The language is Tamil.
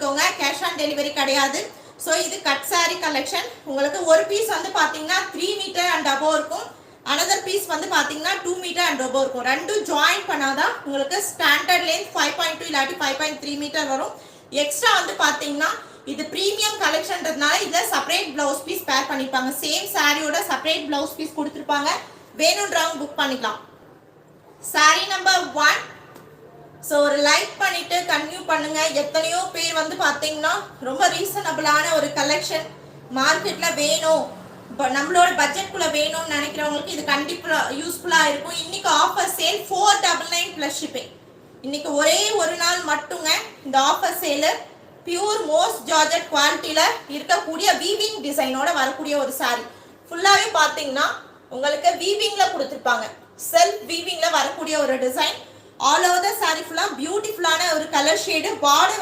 பண்ணிக்கோங்க, கேஷ் ஆன் டெலிவரி கிடையாது. ஸோ இது கட் சாரி கலெக்ஷன். உங்களுக்கு ஒரு பீஸ் வந்து பார்த்தீங்கன்னா 3 மீட்டர் அண்ட் அபோவ் இருக்கும், அனதர் பீஸ் வந்து பார்த்தீங்கன்னா 2 மீட்டர் அண்ட் அபோவ் இருக்கும். ரெண்டும் ஜாயின் பண்ணாதான் உங்களுக்கு ஸ்டாண்டர்ட் லென்த் 5.2 இல்லாட்டி 5.3 மீட்டர் வரும். எக்ஸ்ட்ரா வந்து பார்த்தீங்கன்னா இது ப்ரீமியம் கலெக்ஷன்றதுனால இதில் செப்பரேட் பிளவுஸ் பீஸ் பேர் பண்ணிப்பாங்க. சேம் சாரியோட செப்பரேட் பிளவுஸ் பீஸ் கொடுத்துருப்பாங்க. வேணுன்றவங்க புக் பண்ணிக்கலாம். Sorry number 1. ஸோ ஒரு லைக் பண்ணிட்டு கன்டினியூ பண்ணுங்க. எத்தனையோ பேர் வந்து பார்த்தீங்கன்னா ரொம்ப ரீசனபிளான ஒரு கலெக்ஷன் மார்க்கெட்ல வேணும், நம்மளோட பட்ஜெட்குள்ள வேணும்னு நினைக்கிறவங்களுக்கு இது கண்டிப்பா யூஸ்ஃபுல்லா இருக்கும். இன்னைக்கு ஆஃபர் சேல் 499 பிளஸ் ஷிப்பிங். இன்னைக்கு ஒரே ஒரு நாள் மட்டுங்க இந்த ஆஃபர் சேலு. பியூர் மோஸ்ட் ஜார்ஜெட் குவாலிட்டியில இருக்கக்கூடிய வீவிங் டிசைனோட வரக்கூடிய ஒரு சாரி. ஃபுல்லாவே பார்த்தீங்கன்னா உங்களுக்கு வீவிங்ல கொடுத்துருப்பாங்க, செல்ஃப் வீவிங்ல வரக்கூடிய ஒரு design. All over the sorry ஃபுல்லா பியூட்டிஃபுல்லான ஒரு கலர் ஷேடு. பார்டர்